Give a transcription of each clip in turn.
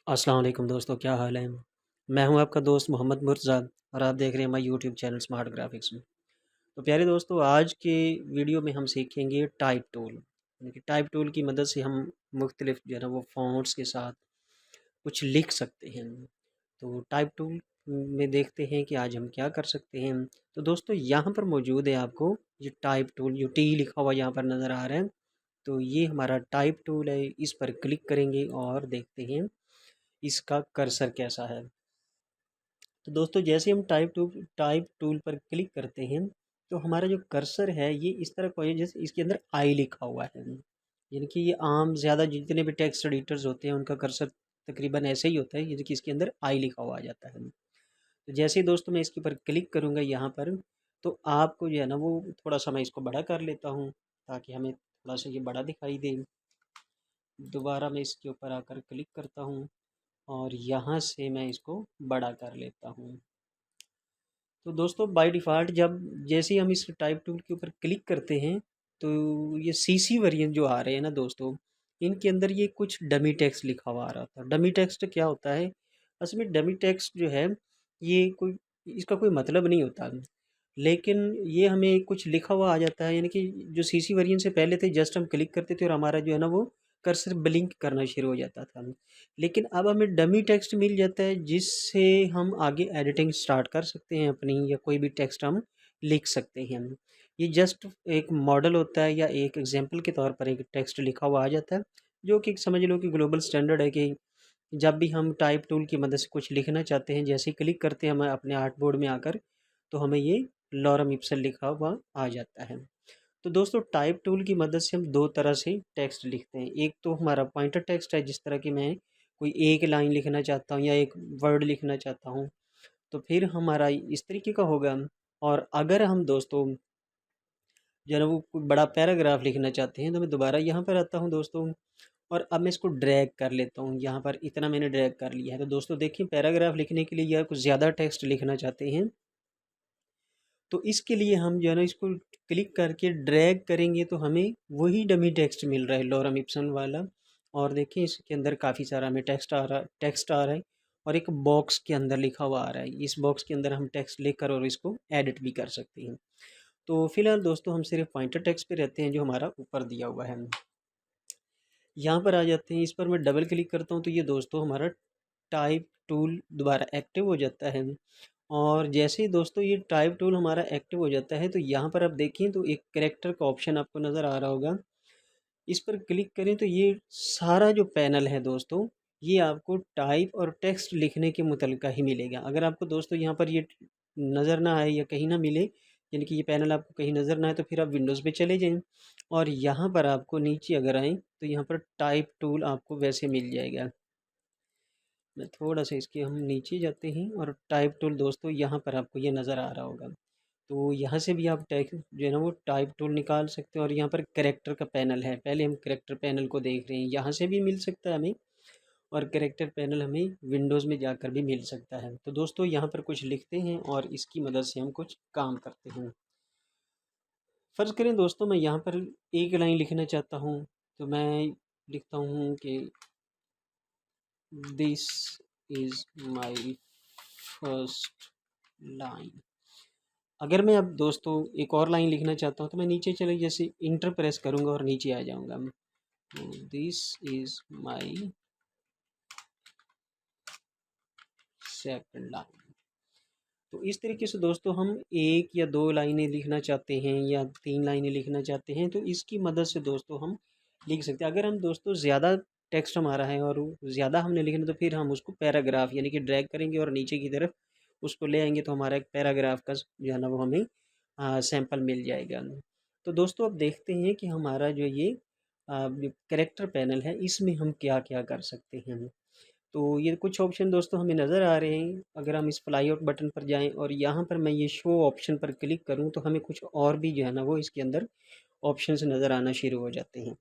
अस्सलाम वालेकुम दोस्तों, क्या हाल है? मैं हूं आपका दोस्त मोहम्मद मुर्तज़ा और आप देख रहे हैं हमारा यूट्यूब चैनल स्मार्ट ग्राफिक्स में। तो प्यारे दोस्तों, आज के वीडियो में हम सीखेंगे टाइप टूल। यानी कि टाइप टूल की मदद से हम मुख्तलिफ जो है ना वो फ़ॉन्ट्स के साथ कुछ लिख सकते हैं। तो टाइप टूल में देखते हैं कि आज हम क्या कर सकते हैं। तो दोस्तों, यहाँ पर मौजूद है आपको ये टाइप टूल, जो टी लिखा हुआ यहाँ पर नज़र आ रहा है। तो ये हमारा टाइप टूल है, इस पर क्लिक करेंगे और देखते हैं इसका कर्सर कैसा है। तो दोस्तों, जैसे हम टाइप टूल पर क्लिक करते हैं तो हमारा जो कर्सर है ये इस तरह का है जैसे इसके अंदर आई लिखा हुआ है। यानी कि ये आम ज़्यादा जितने भी टेक्स्ट एडिटर्स होते हैं उनका कर्सर तकरीबन ऐसे ही होता है, यानी कि इसके अंदर आई लिखा हुआ आ जाता है। तो जैसे ही दोस्तों मैं इसके ऊपर क्लिक करूँगा यहाँ पर, तो आपको जो है ना वो थोड़ा सा मैं इसको बड़ा कर लेता हूँ ताकि हमें थोड़ा सा ये बड़ा दिखाई दे। दोबारा मैं इसके ऊपर आकर क्लिक करता हूँ और यहाँ से मैं इसको बड़ा कर लेता हूँ। तो दोस्तों, बाय डिफ़ॉल्ट जब जैसे ही हम इस टाइप टूल के ऊपर क्लिक करते हैं तो ये सीसी वेरिएंट जो आ रहे हैं ना दोस्तों, इनके अंदर ये कुछ डमी टेक्स्ट लिखा हुआ आ रहा था। डमी टेक्स्ट क्या होता है? असल में डमी टेक्स्ट जो है ये कोई इसका कोई मतलब नहीं होता, लेकिन ये हमें कुछ लिखा हुआ आ जाता है। यानी कि जो सीसी वेरिएंट से पहले थे, जस्ट हम क्लिक करते थे और हमारा जो है ना वो कर्सर ब्लिंक करना शुरू हो जाता था। लेकिन अब हमें डमी टेक्स्ट मिल जाता है जिससे हम आगे एडिटिंग स्टार्ट कर सकते हैं अपनी, या कोई भी टेक्स्ट हम लिख सकते हैं। ये जस्ट एक मॉडल होता है या एक एग्जांपल के तौर पर एक टेक्स्ट लिखा हुआ आ जाता है, जो कि समझ लो कि ग्लोबल स्टैंडर्ड है कि जब भी हम टाइप टूल की मदद से कुछ लिखना चाहते हैं, जैसे ही क्लिक करते हैं हम अपने आर्टबोर्ड में आकर, तो हमें ये लॉरम इप्सन लिखा हुआ आ जाता है। तो दोस्तों, टाइप टूल की मदद से हम दो तरह से टेक्स्ट लिखते हैं। एक तो हमारा पॉइंटर टेक्स्ट है, जिस तरह की मैं कोई एक लाइन लिखना चाहता हूँ या एक वर्ड लिखना चाहता हूँ, तो फिर हमारा इस तरीके का होगा। और अगर हम दोस्तों जो है ना वो कोई बड़ा पैराग्राफ लिखना चाहते हैं, तो मैं दोबारा यहाँ पर आता हूँ दोस्तों, और अब मैं इसको ड्रैग कर लेता हूँ। यहाँ पर इतना मैंने ड्रैग कर लिया है। तो दोस्तों देखिए, पैराग्राफ लिखने के लिए या कुछ ज़्यादा टेक्स्ट लिखना चाहते हैं तो इसके लिए हम जो है ना इसको क्लिक करके ड्रैग करेंगे तो हमें वही डमी टेक्स्ट मिल रहा है, लॉरम इप्सन वाला। और देखिए, इसके अंदर काफ़ी सारा हमें टेक्स्ट आ रहा है और एक बॉक्स के अंदर लिखा हुआ आ रहा है। इस बॉक्स के अंदर हम टेक्स्ट लिखकर और इसको एडिट भी कर सकते हैं। तो फिलहाल दोस्तों, हम सिर्फ पॉइंटर टेक्स्ट पे रहते हैं जो हमारा ऊपर दिया हुआ है। यहाँ पर आ जाते हैं, इस पर मैं डबल क्लिक करता हूँ तो ये दोस्तों हमारा टाइप टूल दोबारा एक्टिव हो जाता है। और जैसे ही दोस्तों ये टाइप टूल हमारा एक्टिव हो जाता है तो यहाँ पर आप देखें तो एक कैरेक्टर का ऑप्शन आपको नज़र आ रहा होगा। इस पर क्लिक करें तो ये सारा जो पैनल है दोस्तों, ये आपको टाइप और टेक्स्ट लिखने के मुतल्लिका ही मिलेगा। अगर आपको दोस्तों यहाँ पर ये नज़र ना आए या कहीं ना मिले, यानी कि ये पैनल आपको कहीं नज़र ना आए, तो फिर आप विंडोज़ पे चले जाएं और यहाँ पर आपको नीचे अगर आएँ तो यहाँ पर टाइप टूल आपको वैसे मिल जाएगा। मैं थोड़ा सा इसके हम नीचे जाते हैं और टाइप टूल दोस्तों यहाँ पर आपको ये नज़र आ रहा होगा। तो यहाँ से भी आप टेक्स्ट जो है ना वो टाइप टूल निकाल सकते हैं। और यहाँ पर कैरेक्टर का पैनल है, पहले हम कैरेक्टर पैनल को देख रहे हैं, यहाँ से भी मिल सकता है हमें। और कैरेक्टर पैनल हमें विंडोज़ में जाकर भी मिल सकता है। तो दोस्तों, यहाँ पर कुछ लिखते हैं और इसकी मदद से हम कुछ काम करते हैं। फ़र्ज़ करें दोस्तों, मैं यहाँ पर एक लाइन लिखना चाहता हूँ, तो मैं लिखता हूँ कि this is my first line. अगर मैं अब दोस्तों एक और लाइन लिखना चाहता हूँ तो मैं नीचे चले जैसे इंटर प्रेस करूँगा और नीचे आ जाऊँगा। This is my second line. तो इस तरीके से दोस्तों हम एक या दो लाइनें लिखना चाहते हैं या तीन लाइनें लिखना चाहते हैं तो इसकी मदद से दोस्तों हम लिख सकते हैं। अगर हम दोस्तों ज़्यादा टेक्स्ट हमारा है और ज़्यादा हमने लिखना, तो फिर हम उसको पैराग्राफ यानी कि ड्रैग करेंगे और नीचे की तरफ उसको ले आएंगे, तो हमारा एक पैराग्राफ का जो है ना वो हमें सैंपल मिल जाएगा। तो दोस्तों, अब देखते हैं कि हमारा जो ये कैरेक्टर पैनल है इसमें हम क्या क्या कर सकते हैं। तो ये कुछ ऑप्शन दोस्तों हमें नज़र आ रहे हैं। अगर हम इस फ्लाई आउट बटन पर जाएं और यहाँ पर मैं ये शो ऑप्शन पर क्लिक करूँ तो हमें कुछ और भी जो है ना वो इसके अंदर ऑप्शंस नज़र आना शुरू हो जाते हैं।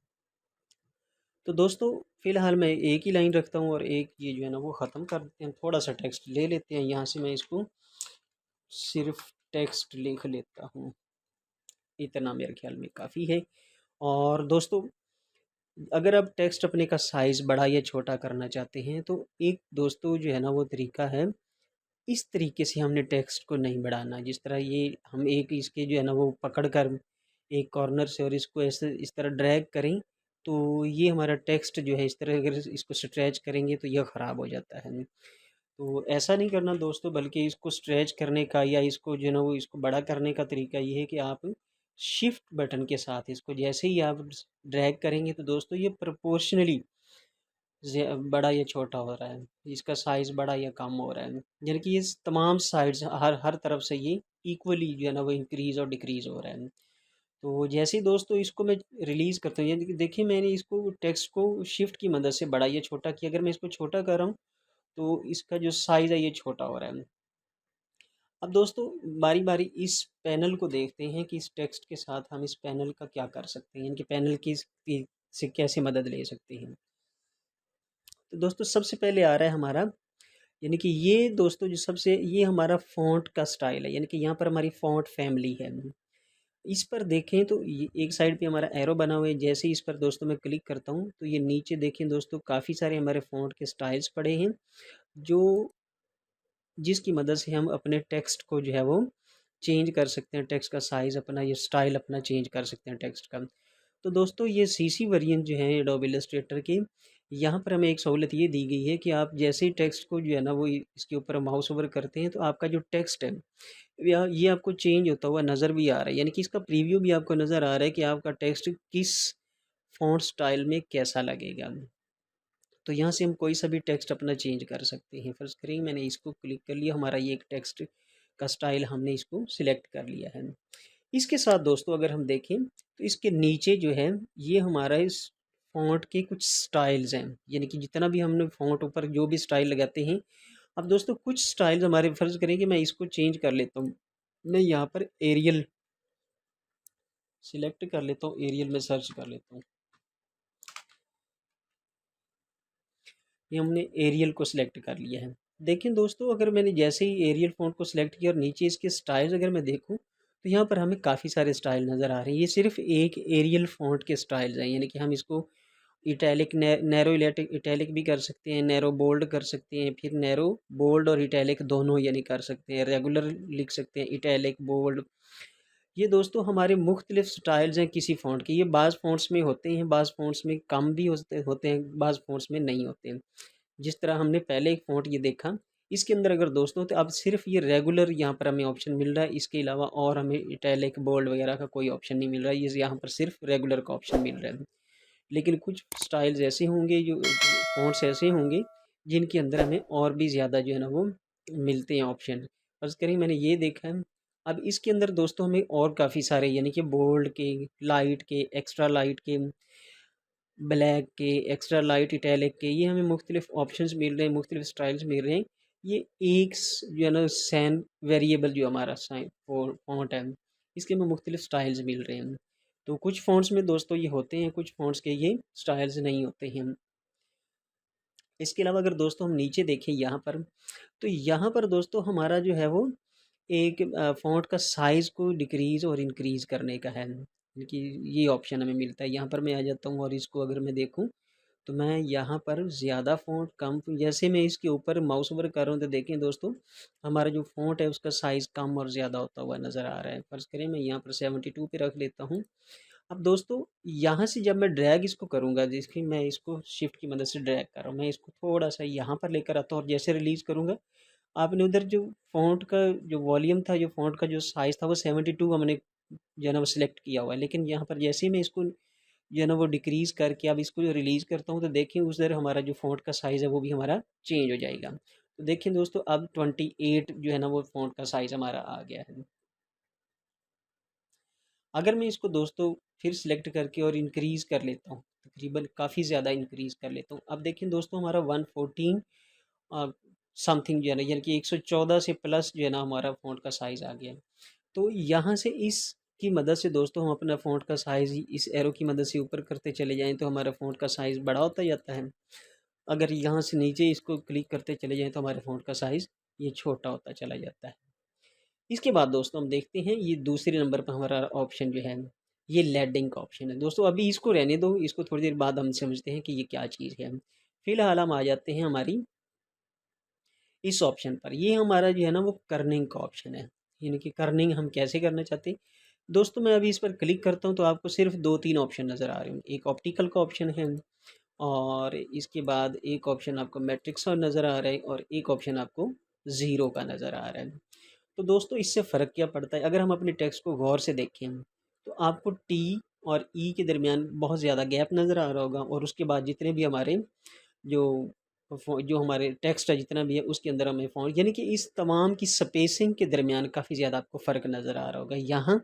तो दोस्तों, फ़िलहाल मैं एक ही लाइन रखता हूँ और एक ये जो है ना वो ख़त्म कर देते हैं। थोड़ा सा टेक्स्ट ले लेते हैं, यहाँ से मैं इसको सिर्फ टेक्स्ट लिख लेता हूँ, इतना मेरे ख्याल में काफ़ी है। और दोस्तों, अगर आप टेक्स्ट अपने का साइज़ बड़ा या छोटा करना चाहते हैं तो एक दोस्तों जो है ना वो तरीका है, इस तरीके से हमने टेक्स्ट को नहीं बढ़ाना। जिस तरह ये हम एक इसके जो है ना वो पकड़ कर एक कॉर्नर से और इसको ऐसे इस तरह ड्रैग करें, तो ये हमारा टेक्स्ट जो है इस तरह अगर इसको स्ट्रेच करेंगे तो यह ख़राब हो जाता है। तो ऐसा नहीं करना दोस्तों, बल्कि इसको स्ट्रेच करने का या इसको जो है ना वो इसको बड़ा करने का तरीका ये है कि आप शिफ्ट बटन के साथ इसको जैसे ही आप ड्रैग करेंगे तो दोस्तों ये प्रोपोर्शनली बड़ा या छोटा हो रहा है, इसका साइज़ बड़ा या कम हो रहा है। यानी कि ये तमाम साइड्स हर हर तरफ से ये इक्वली जो है ना वो इंक्रीज़ और डिक्रीज़ हो रहा है। तो जैसे ही दोस्तों इसको मैं रिलीज़ करता हूँ, यानी कि देखिए मैंने इसको टेक्स्ट को शिफ्ट की मदद से बड़ा या छोटा किया। अगर मैं इसको छोटा कर रहा हूँ तो इसका जो साइज़ है ये छोटा हो रहा है। अब दोस्तों बारी बारी इस पैनल को देखते हैं कि इस टेक्स्ट के साथ हम इस पैनल का क्या कर सकते हैं, यानी कि पैनल की से कैसे मदद ले सकते हैं। तो दोस्तों सबसे पहले आ रहा है हमारा, यानी कि ये दोस्तों जो सबसे ये हमारा फ़ॉन्ट का स्टाइल है, यानी कि यहाँ पर हमारी फ़ॉन्ट फैमिली है। इस पर देखें तो ये एक साइड पे हमारा एरो बना हुआ है। जैसे ही इस पर दोस्तों मैं क्लिक करता हूँ तो ये नीचे देखें दोस्तों काफ़ी सारे हमारे फ़ॉन्ट के स्टाइल्स पड़े हैं, जो जिसकी मदद से हम अपने टेक्स्ट को जो है वो चेंज कर सकते हैं। टेक्स्ट का साइज़ अपना, ये स्टाइल अपना चेंज कर सकते हैं टेक्स्ट का। तो दोस्तों ये सीसी वेरिएंट जो है एडोब इलस्ट्रेटर की, यहाँ पर हमें एक सहूलत ये दी गई है कि आप जैसे ही टेक्स्ट को जो है ना वो इसके ऊपर माउस ओवर करते हैं तो आपका जो टेक्स्ट है या ये आपको चेंज होता हुआ नज़र भी आ रहा है, यानी कि इसका प्रीव्यू भी आपको नज़र आ रहा है कि आपका टेक्स्ट किस फ़ॉन्ट स्टाइल में कैसा लगेगा। तो यहाँ से हम कोई सा भी टेक्स्ट अपना चेंज कर सकते हैं। फ़र्ज़ करें मैंने इसको क्लिक कर लिया, हमारा ये एक टेक्स्ट का स्टाइल हमने इसको सिलेक्ट कर लिया है। इसके साथ दोस्तों अगर हम देखें तो इसके नीचे जो है ये हमारा इस फ़ॉन्ट के कुछ स्टाइल्स हैं, यानी कि जितना भी हमने फ़ॉन्ट ऊपर जो भी स्टाइल लगाते हैं। अब दोस्तों कुछ स्टाइल्स हमारे, फ़र्ज़ करें कि मैं इसको चेंज कर लेता हूँ। मैं यहाँ पर एरियल सिलेक्ट कर लेता हूँ, एरियल में सर्च कर लेता हूँ। ये हमने एरियल को सिलेक्ट कर लिया है। देखें दोस्तों अगर मैंने जैसे ही एरियल फ़ॉन्ट को सिलेक्ट किया और नीचे इसके स्टाइल्स अगर मैं देखूँ तो यहाँ पर हमें काफ़ी सारे स्टाइल नज़र आ रहे हैं। ये सिर्फ़ एक एरियल फ़ॉन्ट के स्टाइल्स हैं, यानी कि हम इसको इटैलिक नैरो इटैलिक भी कर सकते हैं, नैरो बोल्ड कर सकते हैं, फिर नैरो बोल्ड और इटैलिक दोनों यानी कर सकते हैं, रेगुलर लिख सकते हैं, इटैलिक बोल्ड। ये दोस्तों हमारे मुख्तलिफ स्टाइल्स हैं किसी फ़ॉन्ट के। ये बाज़ फ़ॉन्ट्स में होते हैं, बाज़ फ़ॉन्ट्स में कम भी होते होते हैं, बाज़ फ़ॉन्ट्स में नहीं होते हैं। जिस तरह हमने पहले एक फ़ॉन्ट ये देखा, इसके अंदर अगर दोस्तों तो अब सिर्फ ये रेगुलर यहाँ पर हमें ऑप्शन मिल रहा है, इसके अलावा और हमें इटैलिक बोल्ड वगैरह का कोई ऑप्शन नहीं मिल रहा है। ये यहाँ पर सिर्फ रेगुलर का ऑप्शन मिल रहा है। लेकिन कुछ स्टाइल्स ऐसे होंगे, जो फ़ॉन्ट्स ऐसे होंगे जिनके अंदर हमें और भी ज़्यादा जो है ना वो मिलते हैं ऑप्शन। फ़र्ज़ करें मैंने ये देखा है, अब इसके अंदर दोस्तों हमें और काफ़ी सारे, यानी कि बोल्ड के, लाइट के, एक्स्ट्रा लाइट के, ब्लैक के, एक्स्ट्रा लाइट इटैलिक के, ये हमें मुख्तलिफ ऑप्शंस मिल रहे हैं, मुख्तलिफ स्टाइल्स मिल रहे हैं। ये एक जो है ना सैन वेरिएबल जो हमारा साइन फॉन्ट है, इसके हमें मुख्तलिफ स्टाइल्स मिल रहे हैं। तो कुछ फ़ॉन्ट्स में दोस्तों ये होते हैं, कुछ फ़ॉन्ट्स के ये स्टाइल्स नहीं होते हैं। इसके अलावा अगर दोस्तों हम नीचे देखें यहाँ पर, तो यहाँ पर दोस्तों हमारा जो है वो एक फ़ॉन्ट का साइज़ को डिक्रीज़ और इंक्रीज़ करने का है, कि ये ऑप्शन हमें मिलता है। यहाँ पर मैं आ जाता हूँ और इसको अगर मैं देखूँ तो मैं यहाँ पर ज़्यादा फ़ॉन्ट कम, जैसे मैं इसके ऊपर माउस ओवर कर रहा हूँ तो देखें दोस्तों हमारा जो फ़ॉन्ट है उसका साइज़ कम और ज़्यादा होता हुआ नज़र आ रहा है। फ़र्ज़ करें मैं यहाँ पर 72 पे रख लेता हूँ। अब दोस्तों यहाँ से जब मैं ड्रैग इसको करूँगा, जिसकी मैं इसको शिफ्ट की मदद से ड्रैग कर रहा हूँ, मैं इसको थोड़ा सा यहाँ पर लेकर आता हूँ और जैसे रिलीज़ करूँगा, आपने उधर जो फ़ॉन्ट का जो वॉल्यूम था, जो फ़ॉन्ट का जो साइज़ था वो 72 हमने जो है ना वो सिलेक्ट किया हुआ है। लेकिन यहाँ पर जैसे ही मैं इसको जो है ना वो डिक्रीज़ करके अब इसको रिलीज़ करता हूँ तो देखिए उधर हमारा जो फ़ॉन्ट का साइज़ है वो भी हमारा चेंज हो जाएगा। तो देखिए दोस्तों अब 28 जो है ना वो फ़ॉन्ट का साइज़ हमारा आ गया है। अगर मैं इसको दोस्तों फिर सिलेक्ट करके और इंक्रीज़ कर लेता हूँ, तकरीबन काफ़ी ज़्यादा इंक्रीज़ कर लेता हूँ। अब देखिए दोस्तों हमारा 114 अ, समथिंग जो है ना, यानी कि 114 से प्लस जो है ना हमारा फ़ॉन्ट का साइज़ आ गया है। तो यहाँ से इसकी मदद से दोस्तों हम अपना फ़ॉन्ट का साइज़ इस एरो की मदद से ऊपर करते चले जाएँ तो हमारा फ़ॉन्ट का साइज़ बड़ा होता जाता है। अगर यहाँ से नीचे इसको क्लिक करते चले जाएँ तो हमारे फ़ॉन्ट का साइज़ ये छोटा होता चला जाता है। इसके बाद दोस्तों हम देखते हैं ये दूसरे नंबर पर हमारा ऑप्शन जो है, ये लेडिंग का ऑप्शन है दोस्तों। अभी इसको रहने दो, इसको थोड़ी देर बाद हम समझते हैं कि ये क्या चीज़ है। फिलहाल हम आ जाते हैं हमारी इस ऑप्शन पर। ये हमारा जो है ना वो कर्निंग का ऑप्शन है, यानी कि कर्निंग हम कैसे करना चाहते हैं दोस्तों। मैं अभी इस पर क्लिक करता हूँ तो आपको सिर्फ 2-3 ऑप्शन नज़र आ रहे हैं। एक ऑप्टिकल का ऑप्शन है, और इसके बाद एक ऑप्शन आपको मैट्रिक्स का नज़र आ रहा है, और एक ऑप्शन आपको ज़ीरो का नज़र आ रहा है। तो दोस्तों इससे फ़र्क क्या पड़ता है, अगर हम अपने टेक्स्ट को गौर से देखें तो आपको टी और ई के दरमियान बहुत ज़्यादा गैप नज़र आ रहा होगा, और उसके बाद जितने भी हमारे जो जो हमारे टेक्स्ट है जितना भी है उसके अंदर हमें फ़ॉन्ट, यानी कि इस तमाम की स्पेसिंग के दरमियान काफ़ी ज़्यादा आपको फ़र्क नज़र आ रहा होगा। यहाँ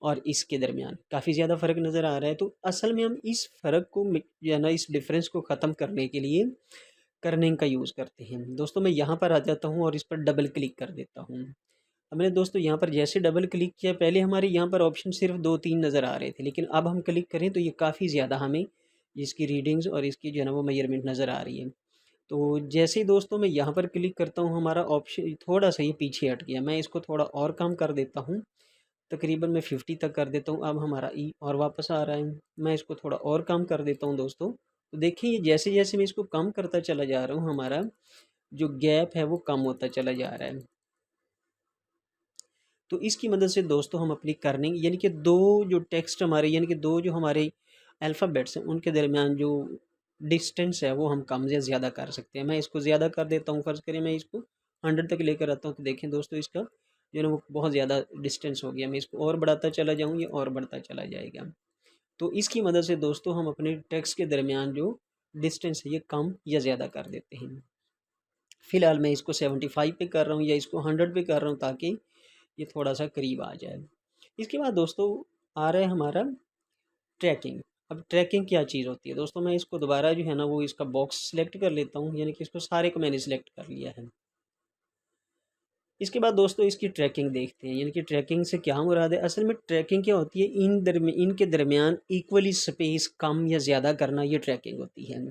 और इसके दरमियान काफ़ी ज़्यादा फ़र्क नज़र आ रहा है। तो असल में हम इस फ़र्क को जो है ना, इस डिफरेंस को ख़त्म करने के लिए कर्निंग का यूज़ करते हैं दोस्तों। मैं यहाँ पर आ जाता हूँ और इस पर डबल क्लिक कर देता हूँ। अब मैंने दोस्तों यहाँ पर जैसे डबल क्लिक किया, पहले हमारे यहाँ पर ऑप्शन सिर्फ 2-3 नज़र आ रहे थे, लेकिन अब हम क्लिक करें तो ये काफ़ी ज़्यादा हमें इसकी रीडिंग्स और इसकी जो है ना वो मेजरमेंट नज़र आ रही है। तो जैसे ही दोस्तों मैं यहाँ पर क्लिक करता हूँ, हमारा ऑप्शन थोड़ा सा ये पीछे हट गया। मैं इसको थोड़ा और कम कर देता हूँ, तकरीबन मैं 50 तक कर देता हूँ। अब हमारा ई और वापस आ रहा है। मैं इसको थोड़ा और कम कर देता हूँ दोस्तों। तो देखिए ये जैसे जैसे मैं इसको कम करता चला जा रहा हूँ, हमारा जो गैप है वो कम होता चला जा रहा है। तो इसकी मदद से दोस्तों हम अपनी कर्निंग, यानी कि दो जो टेक्स्ट हमारे, यानी कि दो जो हमारे अल्फ़ाबेट्स हैं उनके दरमियान जो डिस्टेंस है वो हम कम या ज़्यादा कर सकते हैं। मैं इसको ज़्यादा कर देता हूँ, फ़र्ज़ करें मैं इसको 100 तक लेकर आता हूँ, तो देखें दोस्तों इसका जो है ना वो बहुत ज़्यादा डिस्टेंस हो गया। मैं इसको और बढ़ाता चला जाऊँ, ये और बढ़ता चला जाएगा। तो इसकी मदद से दोस्तों हम अपने टेक्स्ट के दरमियान जो डिस्टेंस है ये कम या ज़्यादा कर देते हैं। फ़िलहाल मैं इसको 75 पे कर रहा हूँ या इसको 100 पे कर रहा हूँ, ताकि ये थोड़ा सा करीब आ जाए। इसके बाद दोस्तों आ रहा है हमारा ट्रैकिंग। अब ट्रैकिंग क्या चीज़ होती है दोस्तों, मैं इसको दोबारा जो है ना वो इसका बॉक्स सेलेक्ट कर लेता हूँ, यानी कि इसको सारे को मैंने सेलेक्ट कर लिया है। इसके बाद दोस्तों इसकी ट्रैकिंग देखते हैं, यानी कि ट्रैकिंग से क्या मुराद है। असल में ट्रैकिंग क्या होती है, इनके दरमियान इक्वली स्पेस कम या ज़्यादा करना, ये ट्रैकिंग होती है।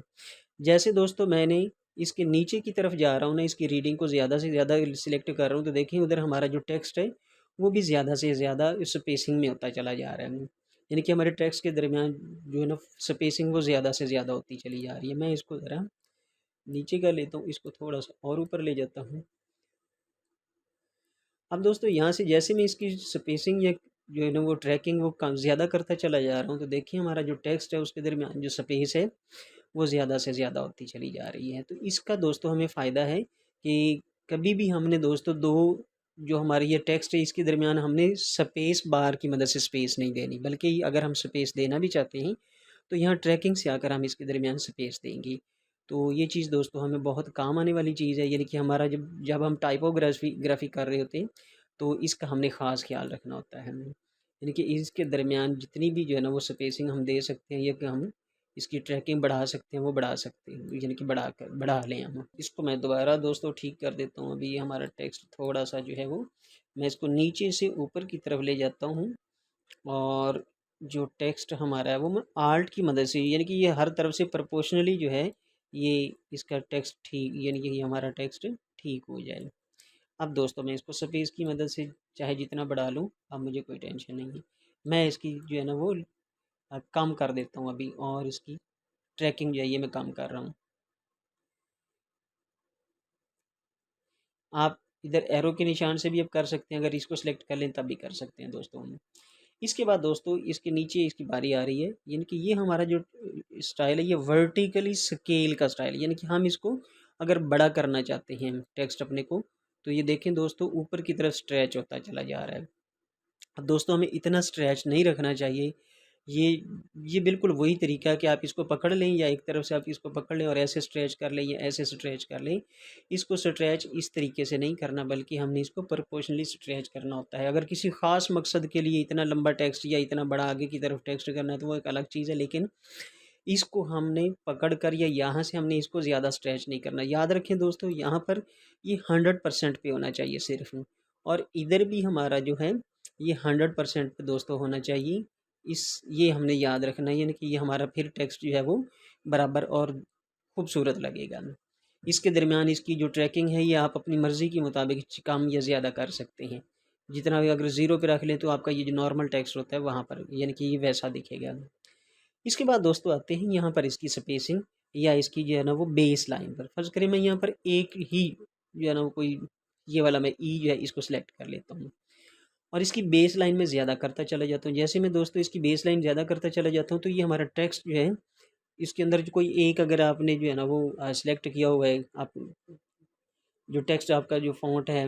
जैसे दोस्तों मैंने इसके नीचे की तरफ जा रहा हूँ ना, इसकी रीडिंग को ज़्यादा से ज़्यादा सिलेक्ट कर रहा हूँ, तो देखिए उधर हमारा जो टेक्स्ट है वो भी ज़्यादा से ज़्यादा स्पेसिंग में होता चला जा रहा है। यानी कि हमारे टेक्स्ट के दरमियान जो है ना स्पेसिंग वो ज़्यादा से ज़्यादा होती चली जा रही है। मैं इसको ज़रा नीचे का लेता हूँ, इसको थोड़ा सा और ऊपर ले जाता हूँ। अब दोस्तों यहाँ से जैसे मैं इसकी स्पेसिंग या जो है ना वो ट्रैकिंग वो कम ज़्यादा करता चला जा रहा हूँ, तो देखिए हमारा जो टेक्स्ट है उसके दरमियान जो स्पेस है वो ज़्यादा से ज़्यादा होती चली जा रही है। तो इसका दोस्तों हमें फ़ायदा है कि कभी भी हमने दोस्तों दो जो हमारी ये टेक्स्ट है इसके दरमियान हमने स्पेस बार की मदद से स्पेस नहीं देनी, बल्कि अगर हम स्पेस देना भी चाहते हैं तो यहाँ ट्रैकिंग से आकर हम इसके दरमियान स्पेस देंगे। तो ये चीज़ दोस्तों हमें बहुत काम आने वाली चीज़ है, यानी कि हमारा जब जब हम टाइपोग्राफी कर रहे होते हैं तो इसका हमने ख़ास ख्याल रखना होता है। यानी कि इसके दरमियान जितनी भी जो है ना वो स्पेसिंग हम दे सकते हैं, या कि हम इसकी ट्रैकिंग बढ़ा सकते हैं, वो बढ़ा सकते हैं, यानी कि बढ़ा लें हम। इसको मैं दोबारा दोस्तों ठीक कर देता हूँ। अभी हमारा टेक्स्ट थोड़ा सा जो है वो, मैं इसको नीचे से ऊपर की तरफ ले जाता हूँ, और जो टेक्स्ट हमारा है वो मैं आल्ट की मदद से, यानी कि ये हर तरफ से प्रोपोर्शनली जो है ये इसका टेक्स्ट ठीक, यानी कि ये हमारा टेक्स्ट ठीक हो जाए। अब दोस्तों मैं इसको स्पेस की मदद से चाहे जितना बढ़ा लूँ, अब मुझे कोई टेंशन नहीं है। मैं इसकी जो है ना वो कम कर देता हूँ अभी, और इसकी ट्रैकिंग जो है ये मैं कम कर रहा हूँ। आप इधर एरो के निशान से भी अब कर सकते हैं, अगर इसको सेलेक्ट कर लें तब भी कर सकते हैं दोस्तों हम। इसके बाद दोस्तों इसके नीचे इसकी बारी आ रही है, यानी कि ये हमारा जो स्टाइल है ये वर्टिकली स्केल का स्टाइल है, यानी कि हम इसको अगर बड़ा करना चाहते हैं टेक्स्ट अपने को, तो ये देखें दोस्तों ऊपर की तरफ स्ट्रेच होता चला जा रहा है। अब दोस्तों हमें इतना स्ट्रेच नहीं रखना चाहिए। ये ये बिल्कुल वही तरीका है कि आप इसको पकड़ लें, या एक तरफ से आप इसको पकड़ लें और ऐसे स्ट्रेच कर लें या ऐसे स्ट्रेच कर लें। इसको स्ट्रेच इस तरीके से नहीं करना, बल्कि हमने इसको प्रोपोर्शनली स्ट्रेच करना होता है। अगर किसी ख़ास मकसद के लिए इतना लंबा टेक्स्ट या इतना बड़ा आगे की तरफ टेक्स्ट करना है तो वो एक अलग चीज़ है, लेकिन इसको हमने पकड़ कर या यहाँ से हमने इसको ज़्यादा स्ट्रेच नहीं करना। याद रखें दोस्तों यहाँ पर ये 100% पे होना चाहिए सिर्फ, और इधर भी हमारा जो है ये 100% पे दोस्तों होना चाहिए। ये हमने याद रखना है, यानी कि ये हमारा फिर टेक्स्ट जो है वो बराबर और खूबसूरत लगेगा। इसके दरमियान इसकी जो ट्रैकिंग है ये आप अपनी मर्ज़ी के मुताबिक कम या ज़्यादा कर सकते हैं। जितना भी अगर ज़ीरो पे रख लें तो आपका ये जो नॉर्मल टेक्स्ट होता है वहाँ पर यानी कि ये वैसा दिखेगा। इसके बाद दोस्तों आते हैं यहाँ पर इसकी स्पेसिंग या इसकी जो है ना वो बेस लाइन पर। फ़र्ज़ करें मैं यहाँ पर एक ही जो है ना वो कोई ये वाला मैं ई जो है इसको सिलेक्ट कर लेता हूँ और इसकी बेस लाइन में ज़्यादा करता चला जाता हूँ। जैसे मैं दोस्तों इसकी बेस लाइन ज़्यादा करता चला जाता हूँ तो ये हमारा टेक्स्ट जो है इसके अंदर जो कोई एक अगर आपने जो है ना वो सिलेक्ट किया हुआ है, आप जो टेक्स्ट आपका जो फ़ॉन्ट है,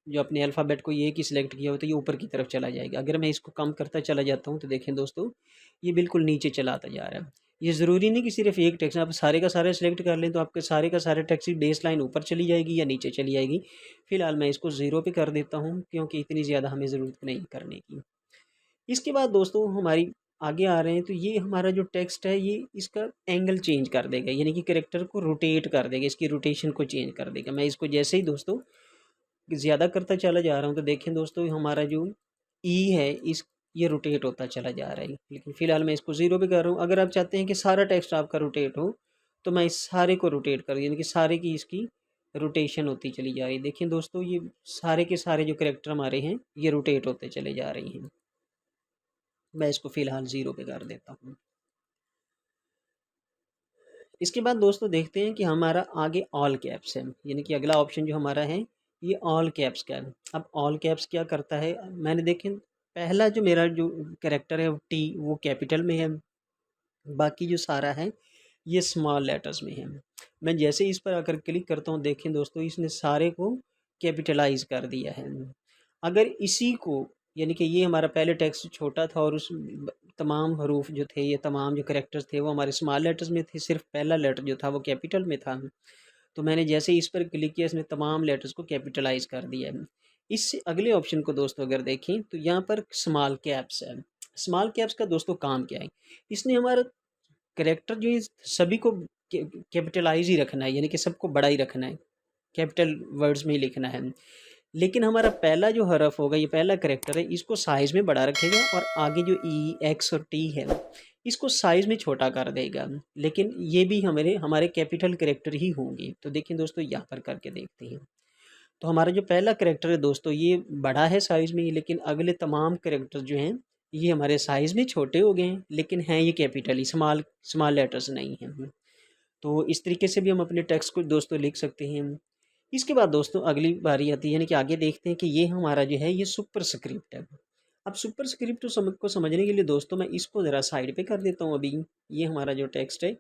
जो अपने अल्फ़ाबेट को एक ही सिलेक्ट किया हो तो ये ऊपर की तरफ चला जाएगा। अगर मैं इसको कम करता चला जाता हूँ तो देखें दोस्तों, ये बिल्कुल नीचे चला आता जा रहा है। ये ज़रूरी नहीं कि सिर्फ़ एक टेक्स्ट आप सारे का सारे सिलेक्ट कर लें तो आपके सारे का सारे टेक्स्ट की बेस लाइन ऊपर चली जाएगी या नीचे चली जाएगी। फ़िलहाल मैं इसको 0 पे कर देता हूँ क्योंकि इतनी ज़्यादा हमें ज़रूरत नहीं करने की। इसके बाद दोस्तों हमारी आगे आ रहे हैं तो ये हमारा जो टेक्स्ट है ये इसका एंगल चेंज कर देगा, यानी कि कैरेक्टर को रोटेट कर देगा, इसकी रोटेशन को चेंज कर देगा। मैं इसको जैसे ही दोस्तों ज़्यादा करता चला जा रहा हूँ तो देखें दोस्तों हमारा जो ई है इस ये रोटेट होता चला जा रहा है, लेकिन फ़िलहाल मैं इसको 0 पे कर रहा हूँ। अगर आप चाहते हैं कि सारा टेक्स्ट आपका रोटेट हो तो मैं इस सारे को रोटेट कर यानी कि सारे की इसकी रोटेशन होती चली जा रही है। देखिए दोस्तों ये सारे के सारे जो कैरेक्टर हमारे हैं ये रोटेट होते चले जा रही हैं। मैं इसको फ़िलहाल 0 पे कर देता हूँ। इसके बाद दोस्तों देखते हैं कि हमारा आगे ऑल कैप्स है, यानी कि अगला ऑप्शन जो हमारा है ये ऑल कैप्स का है। अब ऑल कैप्स क्या करता है, मैंने देखें पहला जो मेरा जो कैरेक्टर है वो टी वो कैपिटल में है, बाकी जो सारा है ये स्मॉल लेटर्स में है। मैं जैसे इस पर आकर क्लिक करता हूँ देखें दोस्तों इसने सारे को कैपिटलाइज कर दिया है। अगर इसी को यानी कि ये हमारा पहले टेक्स्ट छोटा था और उस तमाम हरूफ जो थे ये तमाम जो कैरेक्टर्स थे वो हमारे स्मॉल लेटर्स में थे, सिर्फ पहला लेटर जो था वो कैपिटल में था। तो मैंने जैसे इस पर क्लिक किया इसने तमाम लेटर्स को कैपिटलाइज कर दिया है। इससे अगले ऑप्शन को दोस्तों अगर देखें तो यहाँ पर स्मॉल कैप्स है। स्मॉल कैप्स का दोस्तों काम क्या है, इसने हमारा कैरेक्टर जो है सभी को कैपिटलाइज ही रखना है, यानी कि सबको बड़ा ही रखना है, कैपिटल वर्ड्स में ही लिखना है। लेकिन हमारा पहला जो हरफ होगा ये पहला कैरेक्टर है इसको साइज़ में बड़ा रखेगा और आगे जो ई एक्स और टी है इसको साइज़ में छोटा कर देगा। लेकिन ये भी हमारे हमारे कैपिटल कैरेक्टर ही होंगे। तो देखिए दोस्तों यहाँ पर करके देखते हैं। तो हमारा जो पहला कैरेक्टर है दोस्तों ये बड़ा है साइज़ में, लेकिन अगले तमाम कैरेक्टर जो हैं ये हमारे साइज़ में छोटे हो गए हैं, लेकिन हैं ये कैपिटली स्मॉल स्मॉल लेटर्स नहीं हैं। तो इस तरीके से भी हम अपने टेक्स्ट को दोस्तों लिख सकते हैं। इसके बाद दोस्तों अगली बारी आती है, यानी कि आगे देखते हैं कि ये हमारा जो है ये सुपर स्क्रिप्ट है। अब सुपर स्क्रिप्ट को समझने के लिए दोस्तों मैं इसको ज़रा साइड पे कर देता हूँ अभी। ये हमारा जो टेक्स्ट है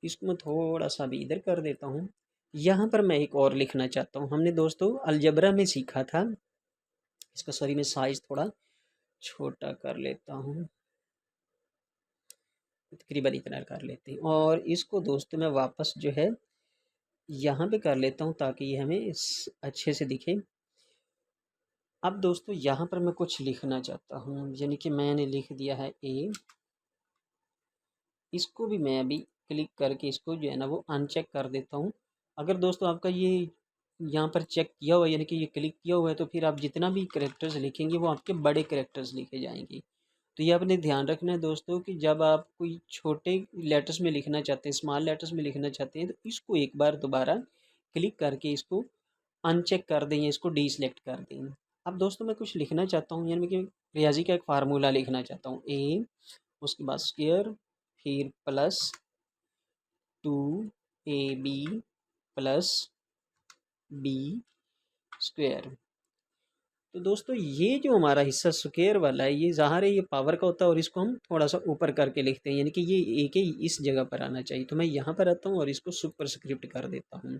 इसको मैं थोड़ा सा भी इधर कर देता हूँ। यहाँ पर मैं एक और लिखना चाहता हूँ। हमने दोस्तों अलजबरा में सीखा था, इसका सॉरी मैं साइज़ थोड़ा छोटा कर लेता हूँ, तकरीबन इतना कर लेते हैं और इसको दोस्तों मैं वापस जो है यहाँ पे कर लेता हूँ ताकि ये हमें अच्छे से दिखे। अब दोस्तों यहाँ पर मैं कुछ लिखना चाहता हूँ, यानी कि मैंने लिख दिया है ए। इसको भी मैं अभी क्लिक करके इसको जो है ना वो अनचेक कर देता हूँ। अगर दोस्तों आपका ये यहाँ पर चेक किया हुआ है यानी कि ये क्लिक किया हुआ है तो फिर आप जितना भी करेक्टर्स लिखेंगे वो आपके बड़े करेक्टर्स लिखे जाएंगे। तो ये आपने ध्यान रखना है दोस्तों कि जब आप कोई छोटे लेटर्स में लिखना चाहते हैं, स्मॉल लेटर्स में लिखना चाहते हैं, तो इसको एक बार दोबारा क्लिक करके इसको अनचेक कर दें या इसको डीसेलेक्ट कर दें। अब दोस्तों मैं कुछ लिखना चाहता हूँ, यानी कि रियाजी का एक फार्मूला लिखना चाहता हूँ ए, उसके बाद स्क्वायर, फिर plus 2ab plus B square. तो दोस्तों ये जो हमारा हिस्सा स्क्वायर वाला है ये ज़ाहिर है ये पावर का होता है और इसको हम थोड़ा सा ऊपर करके लिखते हैं, यानी कि ये ए के इस जगह पर आना चाहिए। तो मैं यहाँ पर आता हूँ और इसको सुपर स्क्रिप्ट कर देता हूँ।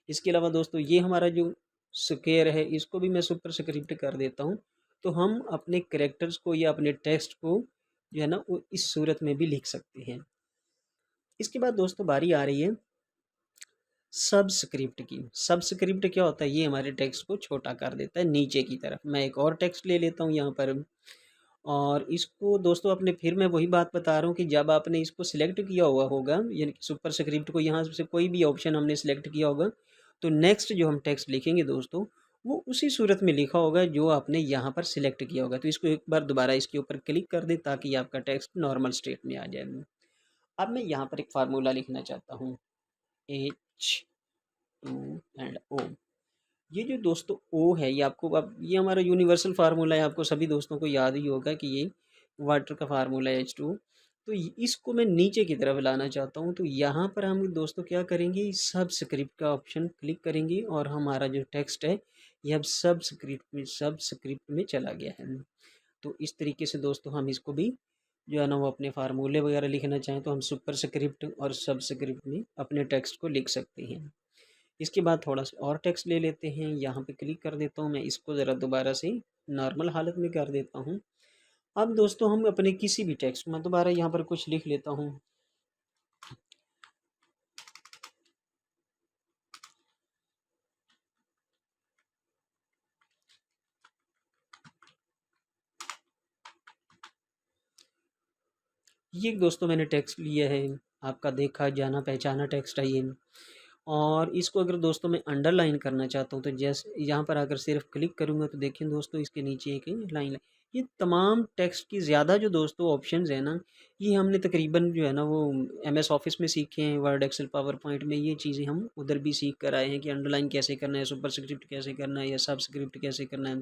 इसके अलावा दोस्तों ये हमारा जो स्क्वायर है इसको भी मैं सुपर स्क्रिप्ट कर देता हूँ। तो हम अपने कैरेक्टर्स को या अपने टेक्स्ट को जो है ना वो इस सूरत में भी लिख सकते हैं। इसके बाद दोस्तों बारी आ रही है सबस्क्रिप्ट की। सबस्क्रिप्ट क्या होता है, ये हमारे टेक्स्ट को छोटा कर देता है नीचे की तरफ। मैं एक और टेक्स्ट ले लेता हूँ यहाँ पर और इसको दोस्तों अपने फिर मैं वही बात बता रहा हूँ कि जब आपने इसको सिलेक्ट किया हुआ होगा यानी कि सुपर स्क्रिप्ट को यहाँ से कोई भी ऑप्शन हमने सिलेक्ट किया होगा तो नेक्स्ट जो हम टेक्स्ट लिखेंगे दोस्तों वो उसी सूरत में लिखा होगा जो आपने यहाँ पर सिलेक्ट किया होगा। तो इसको एक बार दोबारा इसके ऊपर क्लिक कर दें ताकि आपका टेक्स्ट नॉर्मल स्टेट में आ जाए। अब मैं यहाँ पर एक फार्मूला लिखना चाहता हूँ H2 एंड O। ये जो दोस्तों ओ है, ये आपको अब ये हमारा यूनिवर्सल फार्मूला है, आपको सभी दोस्तों को याद ही होगा कि ये वाटर का फार्मूला है H2। तो इसको मैं नीचे की तरफ लाना चाहता हूँ, तो यहाँ पर हम दोस्तों क्या करेंगे, सब स्क्रिप्ट का ऑप्शन क्लिक करेंगे और हमारा जो टेक्स्ट है ये अब सब स्क्रिप्ट में चला गया है। तो इस तरीके से दोस्तों हम इसको भी जो है ना वो अपने फार्मूले वगैरह लिखना चाहें तो हम सुपर स्क्रिप्ट और सब स्क्रिप्ट में अपने टेक्स्ट को लिख सकते हैं। इसके बाद थोड़ा सा और टेक्स्ट ले लेते हैं, यहाँ पे क्लिक कर देता हूँ मैं, इसको ज़रा दोबारा से नॉर्मल हालत में कर देता हूँ। अब दोस्तों हम अपने किसी भी टेक्स्ट में दोबारा यहाँ पर कुछ लिख लेता हूँ। ये दोस्तों मैंने टेक्स्ट लिया है, आपका देखा जाना पहचाना टेक्स्ट है ये। और इसको अगर दोस्तों मैं अंडरलाइन करना चाहता हूँ तो जैसे यहाँ पर अगर सिर्फ क्लिक करूँगा तो देखिए दोस्तों इसके नीचे एक लाइन है। ये तमाम टेक्स्ट की ज़्यादा जो दोस्तों ऑप्शंस है ना, ये हमने तकरीबन जो है ना वो MS ऑफिस में सीखे हैं, वर्ड एक्सेल पावर पॉइंट में ये चीज़ें हम उधर भी सीख कर आए हैं कि अंडरलाइन कैसे करना है, सुपर स्क्रिप्ट कैसे करना है या सब स्क्रिप्ट कैसे करना है,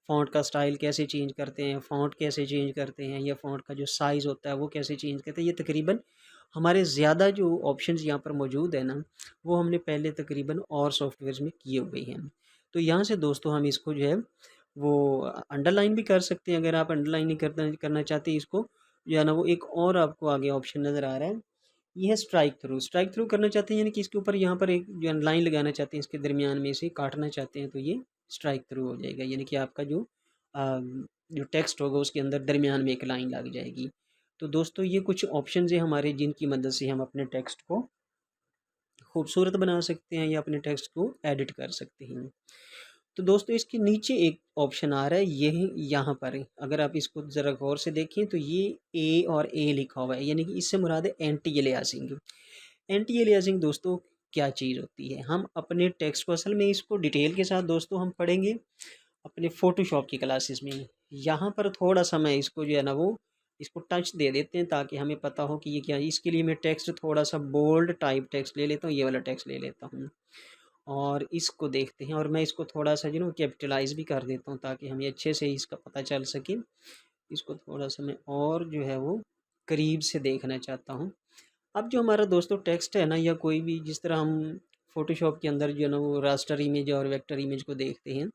फ़ॉन्ट का स्टाइल कैसे चेंज करते हैं, फ़ॉन्ट कैसे चेंज करते हैं, या फ़ॉन्ट का जो साइज़ होता है वो कैसे चेंज करते हैं। ये तकरीबन हमारे ज़्यादा जो ऑप्शंस यहाँ पर मौजूद है ना, वो हमने पहले तकरीबन और सॉफ्टवेयर्स में किए हुए हैं। तो यहाँ से दोस्तों हम इसको जो है वो अंडरलाइन भी कर सकते हैं। अगर आप अंडरलाइन नहीं करना करना चाहते इसको जो है ना, वो एक और आपको आगे ऑप्शन नज़र आ रहा है, ये है स्ट्राइक थ्रू करना चाहते हैं, यानी कि इसके ऊपर यहाँ पर एक जो लाइन लगाना चाहते हैं, इसके दरमियान में से काटना चाहते हैं तो ये स्ट्राइक थ्रू हो जाएगा, यानी कि आपका जो टेक्स्ट होगा उसके अंदर दरमियान में एक लाइन लग जाएगी। तो दोस्तों ये कुछ ऑप्शन है हमारे जिनकी मदद से हम अपने टेक्स्ट को खूबसूरत बना सकते हैं या अपने टेक्स्ट को एडिट कर सकते हैं। तो दोस्तों इसके नीचे एक ऑप्शन आ रहा है, ये यहाँ पर अगर आप इसको ज़रा गौर से देखें तो ये ए और ए लिखा हुआ है, यानी कि इससे मुराद है एंटी एलियासिंग। एंटी एलियासिंग दोस्तों क्या चीज़ होती है, हम अपने टेक्स्ट को असल में इसको डिटेल के साथ दोस्तों हम पढ़ेंगे अपने फ़ोटोशॉप की क्लासेस में। यहाँ पर थोड़ा सा मैं इसको जो है ना वो इसको टच दे देते हैं ताकि हमें पता हो कि ये क्या है। इसके लिए मैं टेक्स्ट थोड़ा सा बोल्ड टाइप टेक्स्ट ले लेता हूँ, ये वाला टेक्स्ट ले लेता हूँ और इसको देखते हैं, और मैं इसको थोड़ा सा कैपिटलाइज भी कर देता हूँ ताकि हमें अच्छे से इसका पता चल सके। इसको थोड़ा सा मैं और जो है वो करीब से देखना चाहता हूँ। अब जो हमारा दोस्तों टेक्स्ट है ना, या कोई भी जिस तरह हम फ़ोटोशॉप के अंदर जो है ना वो रास्टर इमेज और वेक्टर इमेज को देखते हैं,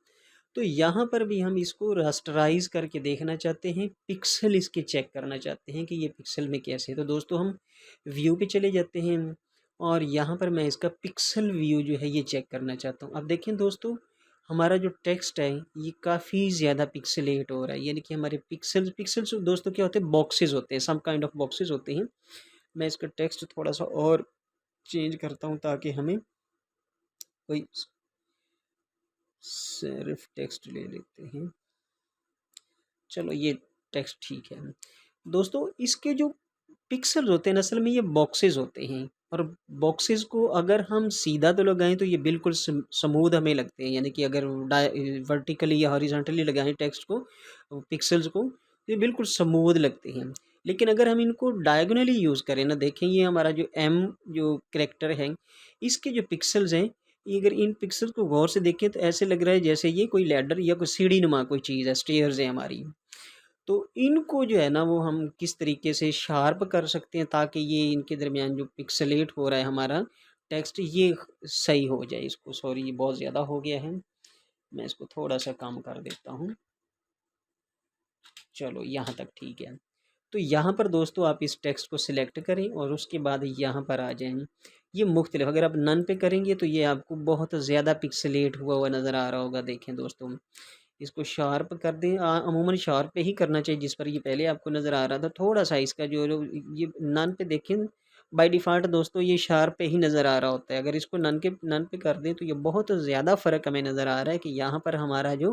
तो यहाँ पर भी हम इसको रास्टराइज करके देखना चाहते हैं, पिक्सल इसके चेक करना चाहते हैं कि ये पिक्सल में कैसे है। तो दोस्तों हम व्यू पे चले जाते हैं और यहाँ पर मैं इसका पिक्सल व्यू जो है ये चेक करना चाहता हूँ। अब देखें दोस्तों, हमारा जो टेक्स्ट है ये काफ़ी ज़्यादा पिक्सलेट हो रहा है, यानी कि हमारे पिक्सल्स दोस्तों क्या होते हैं, बॉक्सेस होते हैं, सम काइंड ऑफ बॉक्सेस होते हैं। मैं इसका टेक्स्ट थोड़ा सा और चेंज करता हूँ ताकि हमें कोई सिर्फ टेक्स्ट ले लेते हैं। चलो ये टेक्स्ट ठीक है। दोस्तों इसके जो पिक्सल होते हैं असल में ये बॉक्सेस होते हैं, और बॉक्सेस को अगर हम सीधा तो लगाएं तो ये बिल्कुल स्मूथ हमें लगते हैं, यानी कि अगर वर्टिकली या हॉरिजॉन्टली लगाएं टेक्स्ट को, पिक्सल्स को, तो ये बिल्कुल स्मूथ लगते हैं। लेकिन अगर हम इनको डायगोनली यूज़ करें ना, देखें ये हमारा जो एम जो करेक्टर है, इसके जो पिक्सल्स हैं, ये अगर इन पिक्सल्स को गौर से देखें तो ऐसे लग रहा है जैसे ये कोई लैडर या कोई सीढ़ी नुमा कोई चीज़ है, स्टेयर्स है हमारी। तो इनको जो है ना वो हम किस तरीके से शार्प कर सकते हैं ताकि ये इनके दरमियान जो पिक्सलेट हो रहा है हमारा टेक्स्ट ये सही हो जाए। इसको सॉरी ये बहुत ज़्यादा हो गया है, मैं इसको थोड़ा सा कम कर देता हूँ। चलो यहाँ तक ठीक है। तो यहाँ पर दोस्तों आप इस टेक्स्ट को सिलेक्ट करें और उसके बाद यहाँ पर आ जाएं। ये मुख्तलिफ अगर आप नन पे करेंगे तो ये आपको बहुत ज़्यादा पिक्सलेट हुआ हुआ नज़र आ रहा होगा। देखें दोस्तों, इसको शार्प कर दें, अमूमन शार्प पे ही करना चाहिए जिस पर ये पहले आपको नज़र आ रहा था। थोड़ा सा इसका जो ये नन पे देखें, बाय डिफ़ॉल्ट दोस्तों ये शार्प पे ही नज़र आ रहा होता है। अगर इसको नन पे कर दें तो ये बहुत ज़्यादा फ़र्क हमें नज़र आ रहा है कि यहाँ पर हमारा जो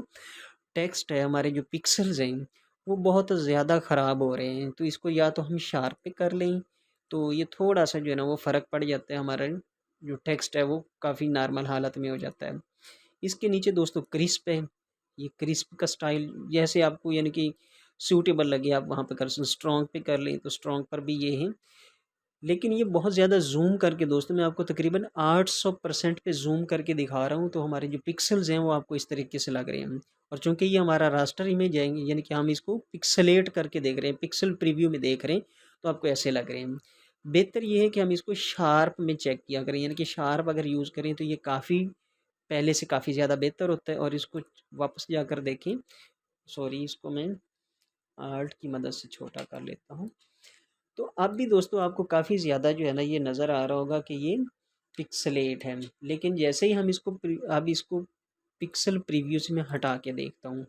टेक्स्ट है, हमारे जो पिक्सल्स हैं वो बहुत ज़्यादा ख़राब हो रहे हैं। तो इसको या तो हम शार्प पे कर लें तो ये थोड़ा सा जो है ना वो फ़र्क पड़ जाता है, हमारा जो टेक्स्ट है वो काफ़ी नॉर्मल हालत में हो जाता है। इसके नीचे दोस्तों क्रिस्प है, ये क्रिस्प का स्टाइल जैसे आपको यानी कि सूटेबल लगे आप वहाँ पे कर सकते। स्ट्रॉन्ग पे कर लें तो स्ट्रॉन्ग पर भी ये है। लेकिन ये बहुत ज़्यादा ज़ूम करके दोस्तों मैं आपको तकरीबन 800% पे ज़ूम करके दिखा रहा हूँ, तो हमारे जो पिक्सेल्स हैं वो आपको इस तरीके से लग रहे हैं। और चूँकि ये हमारा रास्टर इमेज है, यानी कि हम इसको पिक्सेलेट करके देख रहे हैं, पिक्सल प्रीव्यू में देख रहे हैं, तो आपको ऐसे लग रहे हैं। बेहतर ये है कि हम इसको शार्प में चेक किया करें, यानी कि शार्प अगर यूज़ करें तो ये काफ़ी पहले से काफ़ी ज़्यादा बेहतर होता है। और इसको वापस जाकर देखें, सॉरी इसको मैं आर्ट की मदद से छोटा कर लेता हूँ। तो अब भी दोस्तों आपको काफ़ी ज़्यादा जो है ना ये नज़र आ रहा होगा कि ये पिक्सेलेट है। लेकिन जैसे ही हम इसको अब इसको पिक्सल प्रीव्यू से मैं हटा के देखता हूँ,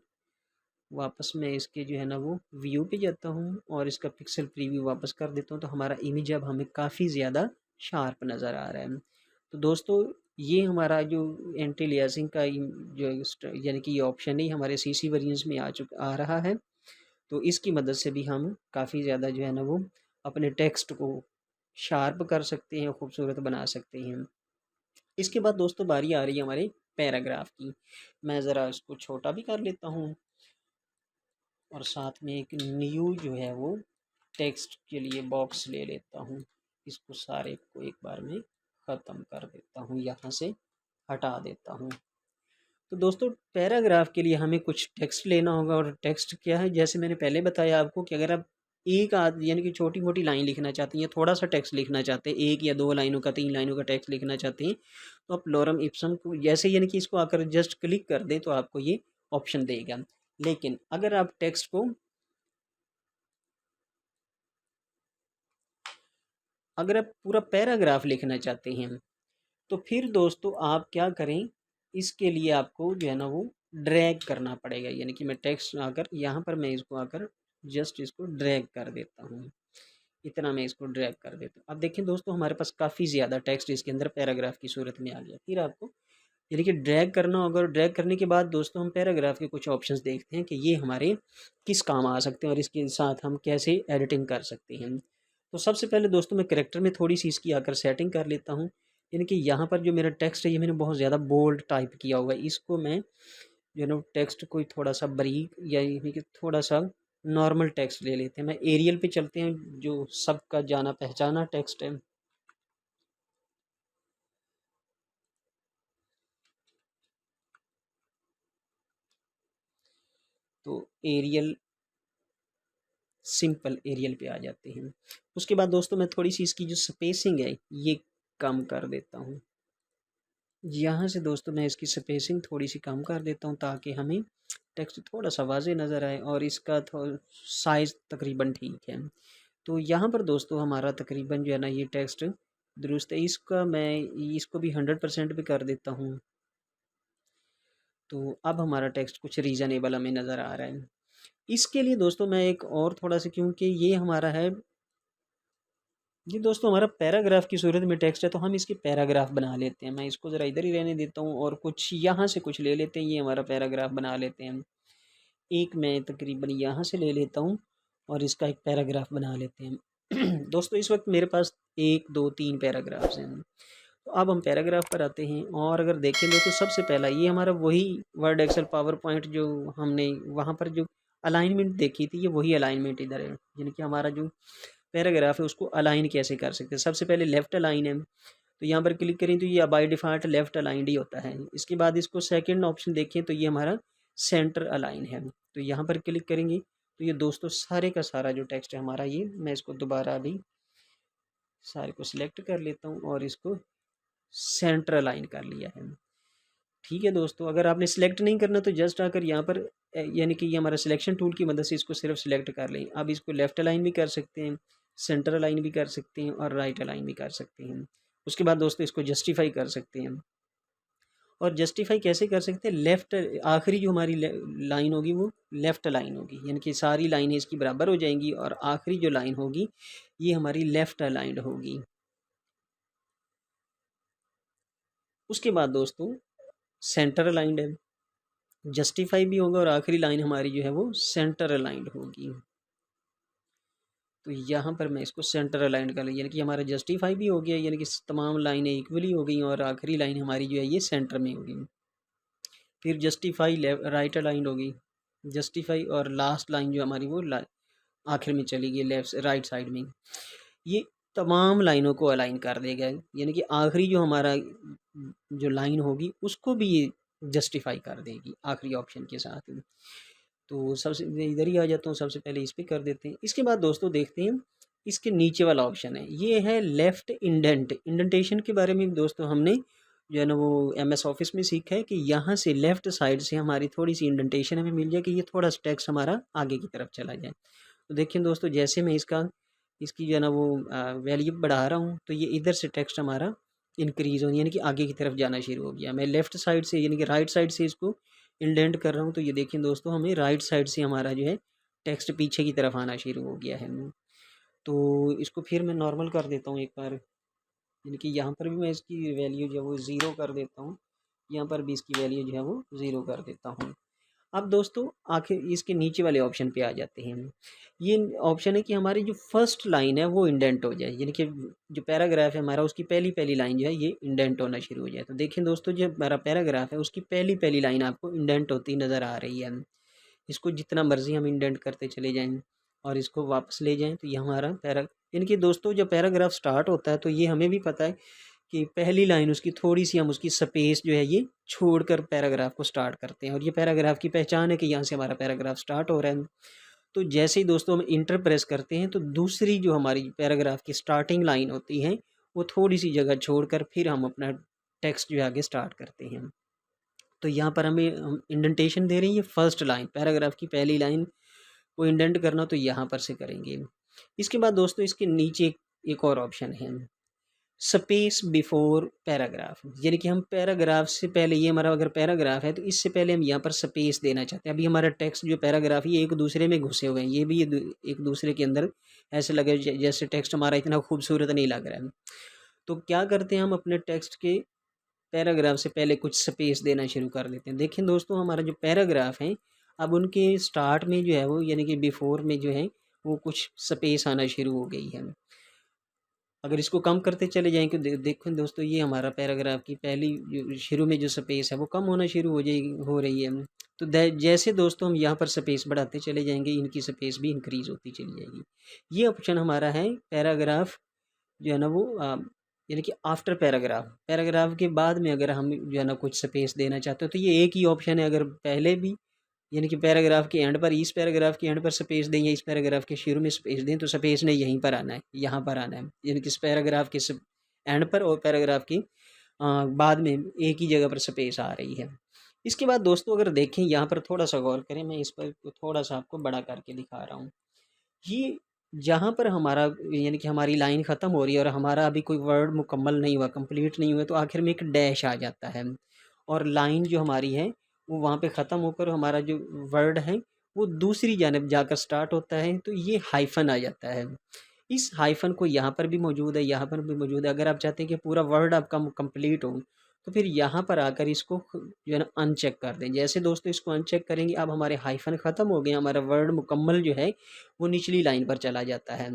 वापस मैं इसके जो है ना वो व्यू पे जाता हूँ और इसका पिक्सल प्रीव्यू वापस कर देता हूँ, तो हमारा इमेज अब हमें काफ़ी ज़्यादा शार्प नज़र आ रहा है। तो दोस्तों ये हमारा जो एंटी अलियासिंग का जो यानी कि ये ऑप्शन ही हमारे सीसी वेरिएंट्स में आ रहा है। तो इसकी मदद से भी हम काफ़ी ज़्यादा जो है ना वो अपने टेक्स्ट को शार्प कर सकते हैं, खूबसूरत बना सकते हैं। इसके बाद दोस्तों बारी आ रही है हमारे पैराग्राफ की। मैं ज़रा इसको छोटा भी कर लेता हूँ और साथ में एक न्यू जो है वो टेक्स्ट के लिए बॉक्स ले लेता हूँ। इसको सारे को एक बार में ख़त्म कर देता हूँ, यहाँ से हटा देता हूँ। तो दोस्तों पैराग्राफ के लिए हमें कुछ टेक्स्ट लेना होगा, और टेक्स्ट क्या है, जैसे मैंने पहले बताया आपको कि अगर आप एक आध यानी कि छोटी मोटी लाइन लिखना चाहते हैं, थोड़ा सा टेक्स्ट लिखना चाहते हैं, एक या दो लाइनों का, तीन लाइनों का टेक्स्ट लिखना चाहते हैं, तो आप लॉरम इप्सम को जैसे यानी कि इसको आकर जस्ट क्लिक कर दें तो आपको ये ऑप्शन देगा। लेकिन अगर आप टेक्स्ट को अगर आप पूरा पैराग्राफ लिखना चाहते हैं, तो फिर दोस्तों आप क्या करें, इसके लिए आपको जो है ना वो ड्रैग करना पड़ेगा। यानी कि मैं टेक्स्ट आकर यहाँ पर मैं इसको आकर जस्ट इसको ड्रैग कर देता हूँ, इतना मैं इसको ड्रैग कर देता हूँ। अब देखें दोस्तों हमारे पास काफ़ी ज़्यादा टेक्स्ट इसके अंदर पैराग्राफ की सूरत में आ गया। फिर आपको यानी कि ड्रैग करना होगा, और ड्रैग करने के बाद दोस्तों हम पैराग्राफ के कुछ ऑप्शंस देखते हैं कि ये हमारे किस काम आ सकते हैं और इसके साथ हम कैसे एडिटिंग कर सकते हैं। तो सबसे पहले दोस्तों मैं करेक्टर में थोड़ी सी इसकी आकर सेटिंग कर लेता हूँ। यानी कि यहाँ पर जो मेरा टेक्स्ट है ये मैंने बहुत ज़्यादा बोल्ड टाइप किया हुआ है, इसको मैं जो है ना टेक्स्ट कोई थोड़ा सा बारीक या यानी कि थोड़ा सा नॉर्मल टेक्स्ट ले लेते हैं। मैं एरियल पे चलते हैं, जो सबका जाना पहचाना टेक्स्ट है। तो एरियल, सिंपल एरियल पे आ जाते हैं। उसके बाद दोस्तों मैं थोड़ी सी इसकी जो स्पेसिंग है ये कम कर देता हूँ। यहाँ से दोस्तों मैं इसकी स्पेसिंग थोड़ी सी कम कर देता हूँ ताकि हमें टेक्स्ट थोड़ा सा वाज़े नज़र आए, और इसका साइज़ तकरीबन ठीक है। तो यहाँ पर दोस्तों हमारा तकरीबन जो है ना ये टेक्स्ट दुरुस्त है। इसका मैं इसको भी 100% पे कर देता हूँ। तो अब हमारा टेक्स्ट कुछ रीज़नेबल हमें नज़र आ रहा है। इसके लिए दोस्तों मैं एक और थोड़ा सा, क्योंकि ये हमारा है जी दोस्तों हमारा पैराग्राफ की सूरत में टेक्स्ट है, तो हम इसके पैराग्राफ बना लेते हैं। मैं इसको ज़रा इधर ही रहने देता हूँ और कुछ यहाँ से कुछ ले लेते हैं, ये हमारा पैराग्राफ बना लेते हैं। एक मैं तकरीबन यहाँ से ले लेता हूँ और इसका एक पैराग्राफ बना लेते हैं। दोस्तों इस वक्त मेरे पास 1 2 3 पैराग्राफ्स हैं। तो अब हम पैराग्राफ पर आते हैं, और अगर देखें दोस्तों सबसे पहला ये हमारा वही वर्ड एक्सेल पावर पॉइंट जो हमने वहाँ पर जो अलाइनमेंट देखी थी, ये वही अलाइनमेंट इधर है। यानी कि हमारा जो पैराग्राफ है उसको अलाइन कैसे कर सकते हैं। सबसे पहले लेफ़्ट अलाइन है, तो यहाँ पर क्लिक करें तो ये बाय डिफ़ॉल्ट लेफ़्ट अलाइंड ही होता है। इसके बाद इसको सेकंड ऑप्शन देखें तो ये हमारा सेंटर अलाइन है, तो यहाँ पर क्लिक करेंगे तो ये दोस्तों सारे का सारा जो टेक्स्ट है हमारा, ये मैं इसको दोबारा अभी सारे को सिलेक्ट कर लेता हूँ और इसको सेंटर अलाइन कर लिया है। ठीक है दोस्तों, अगर आपने सिलेक्ट नहीं करना तो जस्ट आकर यहाँ पर यानी कि ये हमारा सिलेक्शन टूल की मदद से इसको सिर्फ सिलेक्ट कर लें। अब इसको लेफ़्ट अलाइन भी कर सकते हैं, सेंटर अलाइन भी कर सकते हैं और राइट अलाइन भी कर सकते हैं। उसके बाद दोस्तों इसको जस्टिफाई कर सकते हैं। और जस्टिफाई कैसे कर सकते हैं, लेफ़्ट आखिरी जो हमारी लाइन होगी वो लेफ़्ट लाइन होगी, यानी कि सारी लाइनें इसकी बराबर हो जाएंगी और आखिरी जो लाइन होगी ये हमारी लेफ़्ट अलाइंड होगी। उसके बाद दोस्तों सेंटर अलाइंड है, जस्टिफाई भी होगा और आखिरी लाइन हमारी जो है वो सेंटर अलाइंड होगी। तो यहाँ पर मैं इसको सेंटर अलाइंड कर यानी कि हमारा जस्टिफाई भी हो गया, यानी कि तमाम लाइनें इक्वली हो गई और आखिरी लाइन हमारी जो है ये सेंटर में होगी। फिर जस्टिफाई राइट अलाइंड होगी, जस्टिफाई और लास्ट लाइन जो हमारी वो आखिर में चली गई लेफ्ट राइट साइड में। ये तमाम लाइनों को अलाइन कर देगा, यानी कि आखिरी जो हमारा जो लाइन होगी उसको भी ये जस्टिफाई कर देगी आखिरी ऑप्शन के साथ। तो सबसे मैं इधर ही आ जाता हूँ, सबसे पहले इस पे कर देते हैं। इसके बाद दोस्तों देखते हैं इसके नीचे वाला ऑप्शन है, ये है लेफ़्ट इंडेंट। इंडेंटेशन के बारे में दोस्तों हमने जो है ना वो एमएस ऑफिस में सीखा है कि यहाँ से लेफ़्ट साइड से हमारी थोड़ी सी इंडेंटेशन हमें मिल जाए कि ये थोड़ा टेक्स्ट हमारा आगे की तरफ चला जाए। तो देखिए दोस्तों, जैसे मैं इसकी जो है ना वो वैल्यू बढ़ा रहा हूँ तो ये इधर से टेक्स्ट हमारा इंक्रीज़ हो, यानी कि आगे की तरफ जाना शुरू हो गया। मैं लेफ़्ट साइड से यानी कि राइट साइड से इसको इंडेंट कर रहा हूँ, तो ये देखिए दोस्तों हमें राइट साइड से हमारा जो है टेक्स्ट पीछे की तरफ आना शुरू हो गया है। तो इसको फिर मैं नॉर्मल कर देता हूँ एक बार, यानी कि यहाँ पर भी मैं इसकी वैल्यू जो है वो ज़ीरो कर देता हूँ, यहाँ पर भी इसकी वैल्यू जो है वो ज़ीरो कर देता हूँ। अब दोस्तों आखिर इसके नीचे वाले ऑप्शन पे आ जाते हैं। ये ऑप्शन है कि हमारी जो फर्स्ट लाइन है वो इंडेंट हो जाए, यानी कि जो पैराग्राफ है हमारा उसकी पहली पहली लाइन जो है ये इंडेंट होना शुरू हो जाए। तो देखिए दोस्तों, जो हमारा पैराग्राफ है उसकी पहली पहली लाइन आपको इंडेंट होती नज़र आ रही है। इसको जितना मर्जी हम इंडेंट करते चले जाएँ और इसको वापस ले जाएँ तो ये हमारा यानी कि दोस्तों जब पैराग्राफ स्टार्ट होता है तो ये हमें भी पता है कि पहली लाइन उसकी थोड़ी-सी हम उसकी स्पेस जो है ये छोड़कर पैराग्राफ को स्टार्ट करते हैं, और ये पैराग्राफ की पहचान है कि यहाँ से हमारा पैराग्राफ स्टार्ट हो रहा है। तो जैसे ही दोस्तों हम इंटर प्रेस करते हैं तो दूसरी जो हमारी पैराग्राफ की स्टार्टिंग लाइन होती है वो थोड़ी-सी जगह छोड़कर फिर हम अपना टेक्स्ट जो है आगे स्टार्ट करते हैं। तो यहाँ पर हमें हम इंडेंटेशन दे रही है फर्स्ट लाइन, पैराग्राफ की पहली लाइन को इंडेंट करना तो यहाँ पर से करेंगे। इसके बाद दोस्तों इसके नीचे एक और ऑप्शन है, स्पेस बिफोर पैराग्राफ, यानी कि हम पैराग्राफ से पहले, ये हमारा अगर पैराग्राफ है तो इससे पहले हम यहाँ पर स्पेस देना चाहते हैं। अभी हमारा टेक्स्ट जो पैराग्राफ ये एक दूसरे में घुसे हुए हैं, ये भी एक दूसरे के अंदर ऐसे लगे जैसे टेक्स्ट हमारा इतना खूबसूरत नहीं लग रहा है। तो क्या करते हैं, हम अपने टेक्स्ट के पैराग्राफ से पहले कुछ स्पेस देना शुरू कर देते हैं। देखिए दोस्तों, हमारा जो पैराग्राफ है अब उनके स्टार्ट में जो है वो यानी कि बिफोर में जो है वो कुछ स्पेस आना शुरू हो गई है। अगर इसको कम करते चले जाएँ तो देखो दोस्तों, ये हमारा पैराग्राफ की पहली जो शुरू में जो स्पेस है वो कम होना शुरू हो रही है। तो जैसे दोस्तों हम यहाँ पर स्पेस बढ़ाते चले जाएंगे, इनकी स्पेस भी इंक्रीज़ होती चली जाएगी। ये ऑप्शन हमारा है पैराग्राफ जो है ना वो यानी कि आफ्टर पैराग्राफ, पैराग्राफ के बाद में अगर हम जो है ना कुछ स्पेस देना चाहते हो तो ये एक ही ऑप्शन है। अगर पहले भी यानी कि पैराग्राफ के एंड पर, इस पैराग्राफ के एंड पर स्पेस दें या इस पैराग्राफ के शुरू में स्पेस दें तो स्पेस ने यहीं पर आना है, यहाँ पर आना है, यानी कि इस पैराग्राफ के एंड पर और पैराग्राफ की बाद में एक ही जगह पर स्पेस आ रही है। इसके बाद दोस्तों अगर देखें यहाँ पर थोड़ा सा गौर करें, मैं इस पर थोड़ा सा आपको बड़ा करके दिखा रहा हूँ। ये जहाँ पर हमारा यानी कि हमारी लाइन ख़त्म हो रही है और हमारा अभी कोई वर्ड मुकम्मल नहीं हुआ, कंप्लीट नहीं हुआ, तो आखिर में एक डैश आ जाता है और लाइन जो हमारी है वो वहाँ पे ख़त्म होकर हमारा जो वर्ड है वो दूसरी जानिब जाकर स्टार्ट होता है, तो ये हाइफन आ जाता है। इस हाइफन को यहाँ पर भी मौजूद है, यहाँ पर भी मौजूद है। अगर आप चाहते हैं कि पूरा वर्ड आपका कंप्लीट हो तो फिर यहाँ पर आकर इसको जो है ना अनचेक कर दें। जैसे दोस्तों इसको अनचेक करेंगे, अब हमारे हाइफन ख़त्म हो गए, हमारा वर्ड मुकम्मल जो है वो निचली लाइन पर चला जाता है।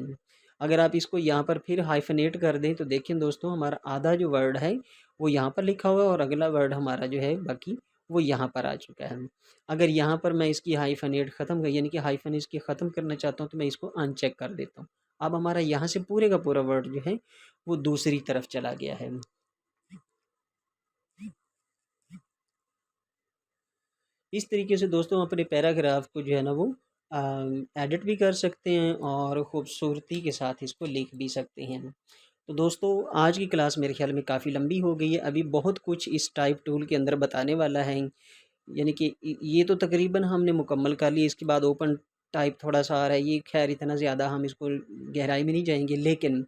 अगर आप इसको यहाँ पर फिर हाइफनेट कर दें तो देखिए दोस्तों, हमारा आधा जो वर्ड है वो यहाँ पर लिखा हुआ है और अगला वर्ड हमारा जो है बाकी वो यहाँ पर आ चुका है। अगर यहाँ पर मैं इसकी हाइफनेट ख़त्म कर यानी कि हाइफन इसकी ख़त्म करना चाहता हूँ तो मैं इसको अनचेक कर देता हूँ। अब हमारा यहाँ से पूरे का पूरा वर्ड जो है वो दूसरी तरफ चला गया है। इस तरीके से दोस्तों हम अपने पैराग्राफ को जो है ना वो एडिट भी कर सकते हैं और ख़ूबसूरती के साथ इसको लिख भी सकते हैं। तो दोस्तों आज की क्लास मेरे ख्याल में काफ़ी लंबी हो गई है, अभी बहुत कुछ इस टाइप टूल के अंदर बताने वाला है, यानी कि ये तो तकरीबन हमने मुकम्मल कर लिया। इसके बाद ओपन टाइप थोड़ा सा आ रहा है, ये खैर इतना ज़्यादा हम इसको गहराई में नहीं जाएंगे, लेकिन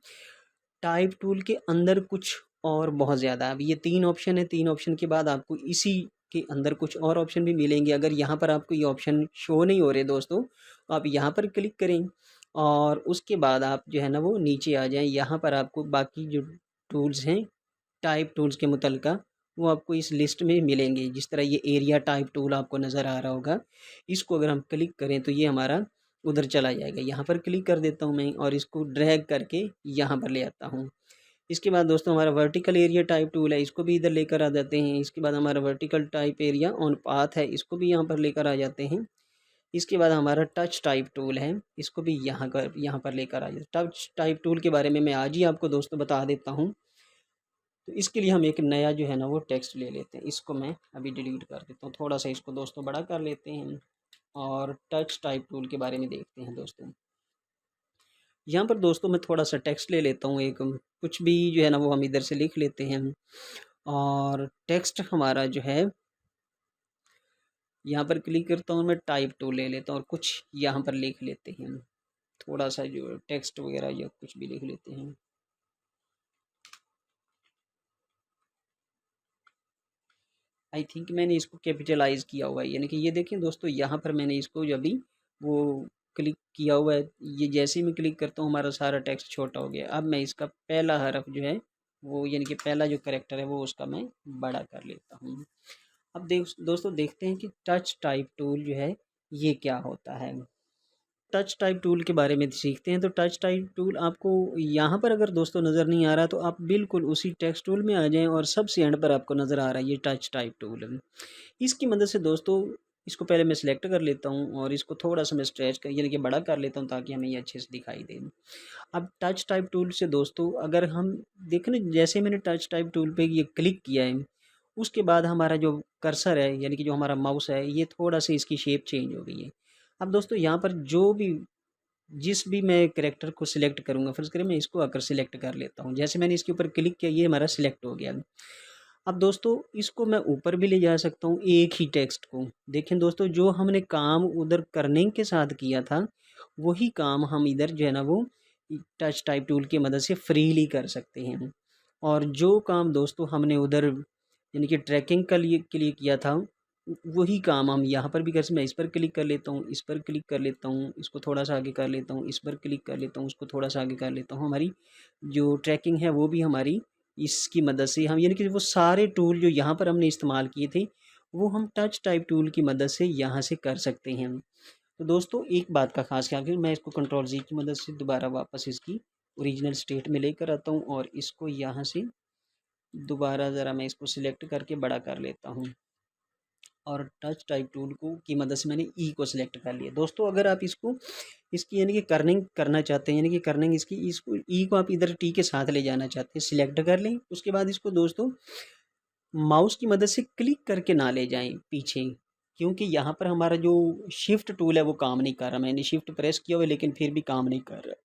टाइप टूल के अंदर कुछ और बहुत ज़्यादा, अब ये 3 ऑप्शन है, 3 ऑप्शन के बाद आपको इसी के अंदर कुछ और ऑप्शन भी मिलेंगे। अगर यहाँ पर आपको ये ऑप्शन शो नहीं हो रहे दोस्तों, तो आप यहाँ पर क्लिक करें और उसके बाद आप जो है ना वो नीचे आ जाएँ। यहाँ पर आपको बाकी जो टूल्स हैं टाइप टूल्स के मुतलका वो आपको इस लिस्ट में मिलेंगे। जिस तरह ये एरिया टाइप टूल आपको नज़र आ रहा होगा, इसको अगर हम क्लिक करें तो ये हमारा उधर चला जाएगा। यहाँ पर क्लिक कर देता हूँ मैं और इसको ड्रैग करके यहाँ पर ले आता हूँ। इसके बाद दोस्तों हमारा वर्टिकल एरिया टाइप टूल है, इसको भी इधर लेकर आ जाते हैं। इसके बाद हमारा vertical type area on path है, इसको भी यहाँ पर लेकर आ जाते हैं। इसके बाद हमारा टच टाइप टूल है, इसको भी यहाँ पर लेकर आइए। टच टाइप टूल के बारे में मैं आज ही आपको दोस्तों बता देता हूँ। तो इसके लिए हम एक नया जो है ना वो टेक्स्ट ले लेते हैं। इसको मैं अभी डिलीट कर देता हूँ, थोड़ा सा इसको दोस्तों बड़ा कर लेते हैं और टच टाइप टूल के बारे में देखते हैं दोस्तों। यहाँ पर दोस्तों मैं थोड़ा सा टेक्स्ट ले लेता हूँ, एक कुछ भी जो है ना वो हम इधर से लिख लेते हैं। और टेक्स्ट हमारा जो है यहाँ पर क्लिक करता हूँ, मैं टाइप टूल ले लेता हूँ और कुछ यहाँ पर लिख लेते हैं, थोड़ा सा जो टेक्स्ट वगैरह या कुछ भी लिख लेते हैं। आई थिंक मैंने इसको कैपिटलाइज किया हुआ है, यानी कि ये देखें दोस्तों, यहाँ पर मैंने इसको जब भी वो क्लिक किया हुआ है, ये जैसे ही मैं क्लिक करता हूँ हमारा सारा टेक्स्ट छोटा हो गया। अब मैं इसका पहला हरफ जो है वो, यानी कि पहला जो करेक्टर है वो उसका मैं बड़ा कर लेता हूँ। अब दोस्तों देखते हैं कि टच टाइप टूल जो है ये क्या होता है। टच टाइप टूल के बारे में सीखते हैं। तो टच टाइप टूल आपको यहाँ पर अगर दोस्तों नज़र नहीं आ रहा तो आप बिल्कुल उसी टेक्स्ट टूल में आ जाएं और सबसे एंड पर आपको नज़र आ रहा है ये टच टाइप टूल। इसकी मदद से दोस्तों इसको पहले मैं सिलेक्ट कर लेता हूँ और इसको थोड़ा सा मैं स्ट्रेच कर यानी कि बड़ा कर लेता हूँ ताकि हमें ये अच्छे से दिखाई दे। अब टच टाइप टूल से दोस्तों अगर हम देखें ना, जैसे मैंने टच टाइप टूल पे ये क्लिक किया है उसके बाद हमारा जो कर्सर है यानी कि जो हमारा माउस है ये थोड़ा सा इसकी शेप चेंज हो गई है। अब दोस्तों यहाँ पर जो भी जिस भी मैं कैरेक्टर को सिलेक्ट करूँगा, फ़र्ज़ करें मैं इसको आकर सिलेक्ट कर लेता हूँ। जैसे मैंने इसके ऊपर क्लिक किया ये हमारा सिलेक्ट हो गया। अब दोस्तों इसको मैं ऊपर भी ले जा सकता हूँ एक ही टेक्स्ट को। देखें दोस्तों जो हमने काम उधर करने के साथ किया था वही काम हम इधर जो है ना वो टच टाइप टूल की मदद से फ्रीली कर सकते हैं। और जो काम दोस्तों हमने उधर यानी कि ट्रैकिंग के लिए किया था वही काम हम यहाँ पर भी कर सकते। मैं इस पर क्लिक कर लेता हूँ, इस पर क्लिक कर लेता हूँ, इसको थोड़ा सा आगे कर लेता हूँ, इस पर क्लिक कर लेता हूँ, उसको थोड़ा सा आगे कर लेता हूँ। हमारी जो ट्रैकिंग है वो भी हमारी इसकी मदद से हम यानी कि वो सारे टूल जो यहाँ पर हमने इस्तेमाल किए थे वो हम टच टाइप टूल की मदद से यहाँ से कर सकते हैं। तो दोस्तों एक बात का खास ख्याल रखें, मैं इसको कंट्रोल जी की मदद से दोबारा वापस इसकी ओरिजिनल स्टेट में लेकर आता हूँ और इसको यहाँ से दोबारा ज़रा मैं इसको सिलेक्ट करके बड़ा कर लेता हूँ और टच टाइप टूल को की मदद से मैंने ई को सिलेक्ट कर लिया। दोस्तों अगर आप इसकी यानी कि कर्निंग करना चाहते हैं, यानी कि कर्निंग इसको ई को आप इधर टी के साथ ले जाना चाहते हैं, सिलेक्ट कर लें। उसके बाद इसको दोस्तों माउस की मदद से क्लिक करके ना ले जाएं पीछे, क्योंकि यहाँ पर हमारा जो शिफ्ट टूल है वो काम नहीं कर रहा। मैंने शिफ्ट प्रेस किया हुआ लेकिन फिर भी काम नहीं कर रहा।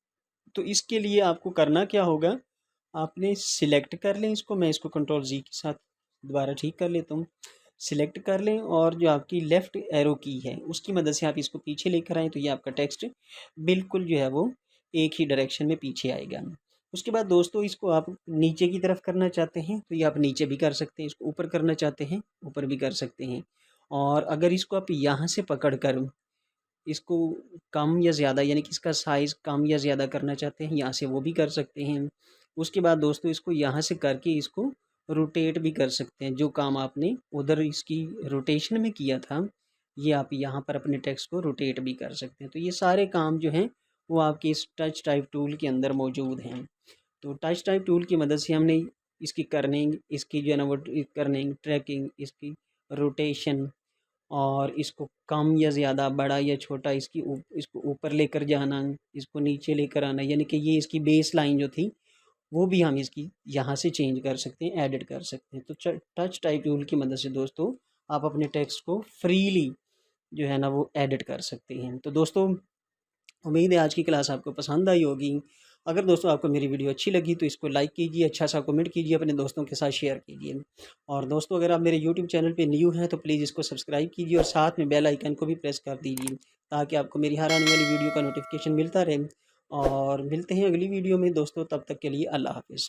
तो इसके लिए आपको करना क्या होगा, आपने सिलेक्ट कर लें इसको, मैं इसको कंट्रोल जी के साथ दोबारा ठीक कर लेता हूँ। सिलेक्ट कर लें और जो आपकी लेफ़्ट एरो की है उसकी मदद से आप इसको पीछे लेकर आएँ तो ये आपका टेक्स्ट बिल्कुल जो है वो एक ही डायरेक्शन में पीछे आएगा। उसके बाद दोस्तों इसको आप नीचे की तरफ करना चाहते हैं तो ये आप नीचे भी कर सकते हैं, इसको ऊपर करना चाहते हैं ऊपर भी कर सकते हैं। और अगर इसको आप यहाँ से पकड़ कर इसको कम या ज़्यादा यानी कि इसका साइज़ कम या ज़्यादा करना चाहते हैं यहाँ से वो भी कर सकते हैं। उसके बाद दोस्तों इसको यहाँ से करके इसको रोटेट भी कर सकते हैं। जो काम आपने उधर इसकी रोटेशन में किया था ये आप यहाँ पर अपने टेक्स्ट को रोटेट भी कर सकते हैं। तो ये सारे काम जो हैं वो आपके इस टच टाइप टूल के अंदर मौजूद हैं। तो टच टाइप टूल की मदद से हमने इसकी कर्निंग, इसकी जो है ना वो कर्निंग, ट्रैकिंग, इसकी रोटेशन और इसको कम या ज़्यादा, बड़ा या छोटा, इसको ऊपर लेकर जाना, इसको नीचे लेकर आना, यानी कि ये इसकी बेस लाइन जो थी वो भी हम इसकी यहाँ से चेंज कर सकते हैं, एडिट कर सकते हैं। तो टच टाइप टूल की मदद से दोस्तों आप अपने टेक्स्ट को फ्रीली जो है ना वो एडिट कर सकते हैं। तो दोस्तों उम्मीद है आज की क्लास आपको पसंद आई होगी। अगर दोस्तों आपको मेरी वीडियो अच्छी लगी तो इसको लाइक कीजिए, अच्छा सा कमेंट कीजिए, अपने दोस्तों के साथ शेयर कीजिए। और दोस्तों अगर आप मेरे यूट्यूब चैनल पे न्यू हैं तो प्लीज़ इसको सब्सक्राइब कीजिए और साथ में बेल आइकन को भी प्रेस कर दीजिए ताकि आपको मेरी हर आने वाली वीडियो का नोटिफिकेशन मिलता रहे। और मिलते हैं अगली वीडियो में दोस्तों, तब तक के लिए अल्लाह हाफ़िज़।